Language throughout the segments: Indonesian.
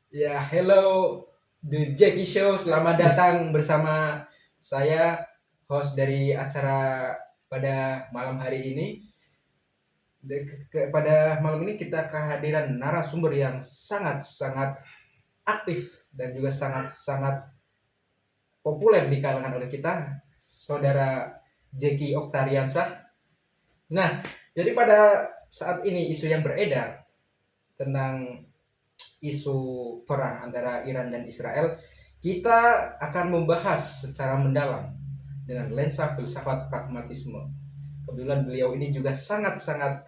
Ya, hello The Jackie Show. Selamat datang bersama saya, host dari acara pada malam hari ini. Pada malam ini kita kehadiran narasumber yang sangat-sangat aktif dan juga sangat-sangat populer di kalangan oleh kita, Saudara Jackie Oktariansah. Nah, jadi pada saat ini isu yang beredar tentang isu perang antara Iran dan Israel, kita akan membahas secara mendalam dengan lensa filsafat pragmatisme. Kebetulan beliau ini juga sangat-sangat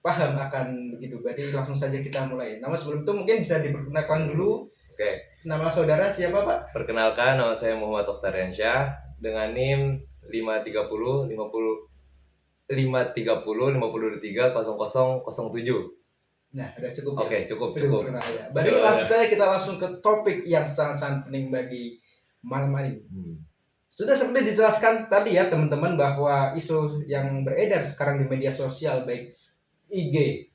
paham akan begitu. Jadi langsung saja kita mulai. Nama sebelum itu mungkin bisa diperkenalkan dulu. Oke, Nama saudara siapa, Pak? perkenalkan nama saya Muhammad Oktariansyah dengan NIM 530 50 530 5023 0007. Nah, udah cukup ya. Oke, cukup. Ya. Berarti langsung saja kita langsung ke topik yang sangat-sangat penting bagi malam hari ini. Sudah seperti dijelaskan tadi ya teman-teman bahwa isu yang beredar sekarang di media sosial baik IG,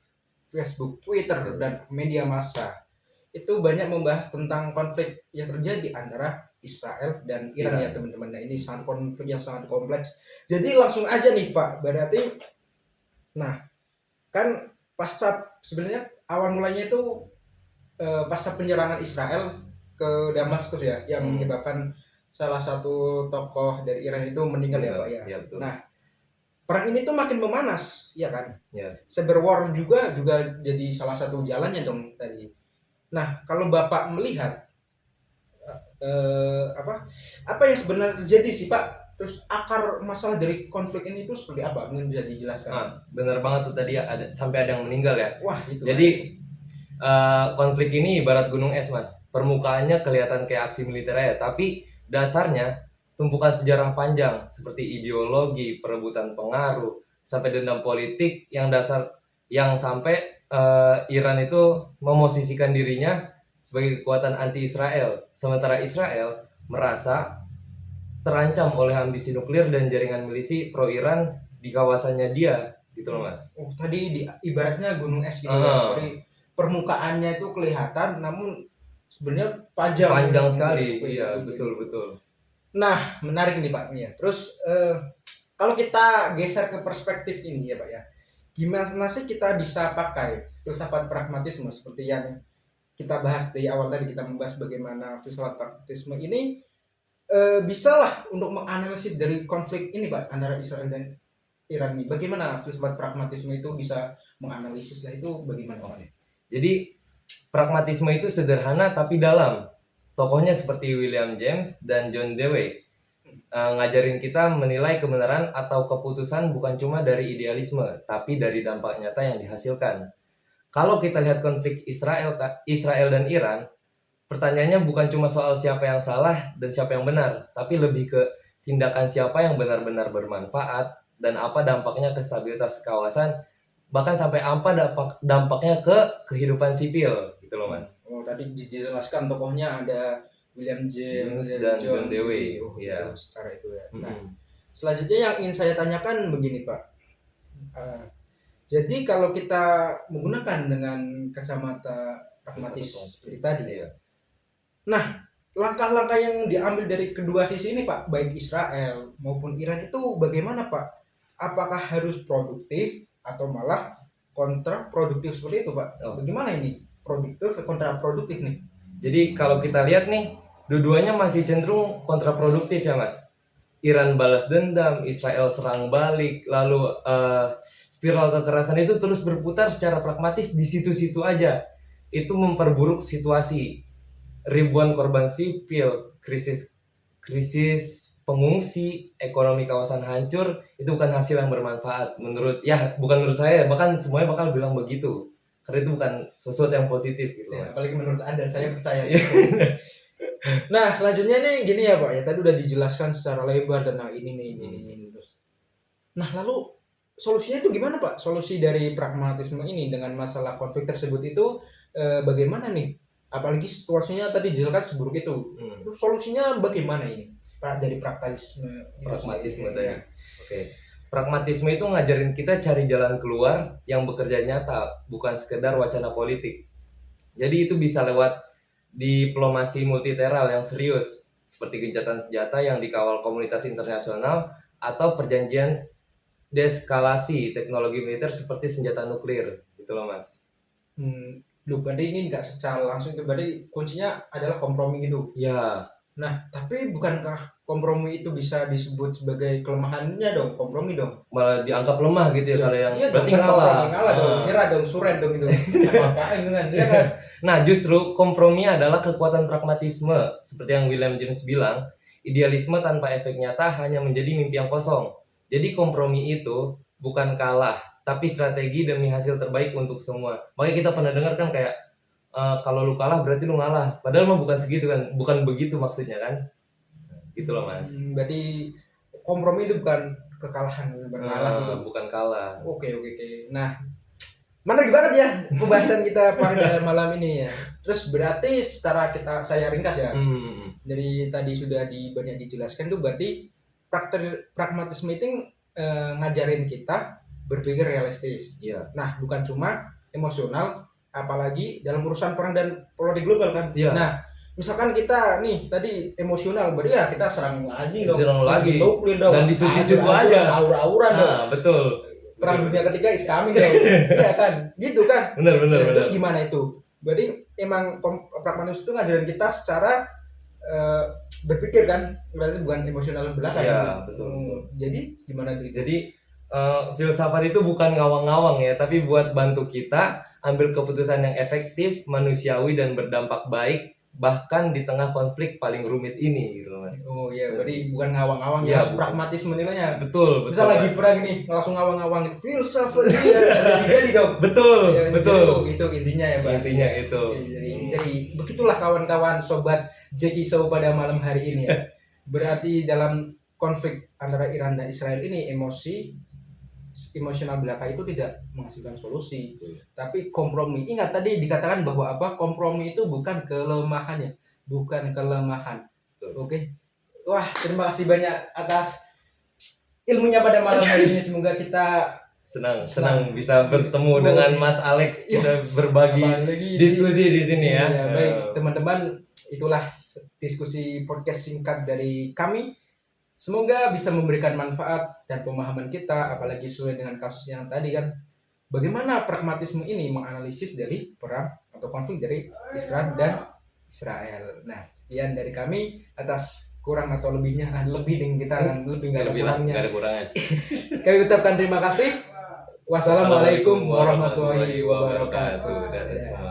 Facebook, Twitter, dan media massa itu banyak membahas tentang konflik yang terjadi antara Israel dan Iran ya teman-teman. Nah, ini sangat konflik yang sangat kompleks. Jadi langsung aja nih Pak, berarti nah kan pasca sebenarnya awal mulanya itu pasca penyerangan Israel ke Damaskus ya yang menyebabkan salah satu tokoh dari Iran itu meninggal ya Pak ya. Iya, betul. Nah, perang ini tuh makin memanas, ya kan? Ya. Cyber war juga jadi salah satu jalannya dong tadi. Nah, kalau Bapak melihat apa yang sebenarnya terjadi sih Pak? Terus akar masalah dari konflik ini itu seperti apa? Mungkin bisa dijelaskan. Benar banget tuh tadi sampai ada yang meninggal ya. Wah, itu. Jadi konflik ini ibarat gunung es, Mas. Permukaannya kelihatan kayak aksi militer ya, tapi dasarnya tumpukan sejarah panjang seperti ideologi, perebutan pengaruh, sampai dendam politik yang sampai Iran itu memosisikan dirinya sebagai kekuatan anti Israel. Sementara Israel merasa terancam oleh ambisi nuklir dan jaringan milisi pro Iran di kawasannya dia, gitu loh, Mas. Oh, tadi ibaratnya gunung es gitu ya. Jadi permukaannya itu kelihatan namun sebenarnya panjang sekali. Iya, betul. Nah, menarik nih Pak ya. Terus kalau kita geser ke perspektif ini ya Pak ya, gimana sih kita bisa pakai filsafat pragmatisme seperti yang kita bahas di awal tadi, kita membahas bagaimana filsafat pragmatisme ini bisalah untuk menganalisis dari konflik ini Pak antara Israel dan Iran ini. Bagaimana filsafat pragmatisme itu bisa menganalisisnya, itu bagaimana Pak? Jadi pragmatisme itu sederhana tapi dalam. Tokohnya seperti William James dan John Dewey ngajarin kita menilai kebenaran atau keputusan bukan cuma dari idealisme, tapi dari dampak nyata yang dihasilkan. Kalau kita lihat konflik Israel dan Iran, pertanyaannya bukan cuma soal siapa yang salah dan siapa yang benar, tapi lebih ke tindakan siapa yang benar-benar bermanfaat dan apa dampaknya ke stabilitas kawasan, bahkan sampai apa dampaknya ke kehidupan sipil, gitu loh, Mas. Oh, tadi dijelaskan tokohnya ada William James dan John Dewey. Oh, ya. Secara itu ya. Nah, selanjutnya yang ingin saya tanyakan begini Pak. Jadi kalau kita menggunakan dengan kacamata pragmatis seperti tadi ya. Nah, langkah-langkah yang diambil dari kedua sisi ini Pak, baik Israel maupun Iran itu bagaimana Pak? Apakah harus produktif atau malah kontraproduktif seperti itu Pak? Bagaimana ini? Produktif atau kontraproduktif nih? Jadi kalau kita lihat nih, dua-duanya masih cenderung kontraproduktif ya Mas. Iran balas dendam, Israel serang balik, lalu spiral kekerasan itu terus berputar secara pragmatis di situ-situ aja. Itu memperburuk situasi. Ribuan korban sipil, krisis pengungsi, ekonomi kawasan hancur, itu bukan hasil yang bermanfaat. Bukan menurut saya, bahkan semuanya bakal bilang begitu. Karena itu bukan sesuatu yang positif gitu. Ya, apalagi menurut Anda, saya percaya. Nah, selanjutnya nih gini ya Pak, ya tadi udah dijelaskan secara lebar tentang ini terus. Nah, lalu solusinya itu gimana Pak? Solusi dari pragmatisme ini dengan masalah konflik tersebut itu bagaimana nih? Apalagi situasinya tadi dijelaskan seburuk itu. Terus solusinya bagaimana ini? Dari pragmatisme tadi. Ya. Oke. Pragmatisme itu ngajarin kita cari jalan keluar yang bekerja nyata, bukan sekedar wacana politik. Jadi itu bisa lewat diplomasi multilateral yang serius seperti gencatan senjata yang dikawal komunitas internasional atau perjanjian deeskalasi teknologi militer seperti senjata nuklir gitu loh Mas. Lu berarti ini nggak secara langsung itu berarti kuncinya adalah kompromi gitu. Ya, Nah, tapi bukankah kompromi itu bisa disebut sebagai kelemahannya dong, kompromi dong? malah dianggap lemah gitu ya kalau yang iya dong, berarti kan ngalah. kompromi ngalah dong, nyerah dong, suren dong itu. Apa-apaan itu kan, ya kan? Nah, justru kompromi adalah kekuatan pragmatisme seperti yang William James bilang, idealisme tanpa efek nyata hanya menjadi mimpi yang kosong. Jadi kompromi itu bukan kalah, tapi strategi demi hasil terbaik untuk semua. Makanya kita pernah dengar kan kayak kalau lu kalah berarti lu ngalah. Padahal mah bukan segitu kan, bukan begitu maksudnya kan. Gitu loh Mas. Berarti kompromi itu bukan kekalahan, bukan kalah gitu. Bukan kalah. Oke. Nah, menarik banget ya pembahasan kita pada malam ini ya. Terus berarti secara saya ringkas ya. Dari tadi sudah banyak dijelaskan tuh berarti pragmatisme itu ngajarin kita berpikir realistis. Iya. Nah, bukan cuma emosional, apalagi dalam urusan perang dan politik global kan. Iya. Nah, misalkan kita nih tadi emosional, berarti ya kita serang lagi dong. Serang lagi. Nuklir dong. Dan di situ aja. Aura-aura dong. Betul. Perang dunia ketiga is coming dong. Iya kan? Gitu kan? Benar. Terus gimana itu? Berarti emang pragmatisme itu ngajarin kita secara berpikir kan, berarti bukan emosional belaka. Iya, betul. Jadi gimana tuh? Jadi filsafat itu bukan ngawang-ngawang ya, tapi buat bantu kita ambil keputusan yang efektif, manusiawi dan berdampak baik bahkan di tengah konflik paling rumit ini gitu Mas. Oh iya, berarti bukan ngawang-ngawang ya, pragmatisme nilainya. Betul. Misal lagi perang ini langsung ngawang-ngawang filsafat jadi dong. Betul. Itu intinya ya, Bang. Intinya itu. Jadi begitulah kawan-kawan sobat Jeki Show pada malam hari ini ya. Berarti dalam konflik antara Iran dan Israel ini emosional belaka itu tidak menghasilkan solusi, tapi kompromi. Ingat tadi dikatakan bahwa kompromi itu bukan kelemahannya, bukan kelemahan. Oke. Wah, terima kasih banyak atas ilmunya pada malam hari ini. Semoga kita senang bisa bertemu dengan Mas Alex, kita berbagi diskusi di sini ya. Baik, teman-teman, itulah diskusi podcast singkat dari kami. Semoga bisa memberikan manfaat dan pemahaman kita, apalagi sesuai dengan kasus yang tadi kan. Bagaimana pragmatisme ini menganalisis dari perang atau konflik dari Israel dan Israel. Nah, sekian dari kami. Atas kurang atau lebihnya, lebih dengan kita kan, lebih nggak ada kurangnya. Kami ucapkan terima kasih. Wassalamualaikum warahmatullahi wabarakatuh.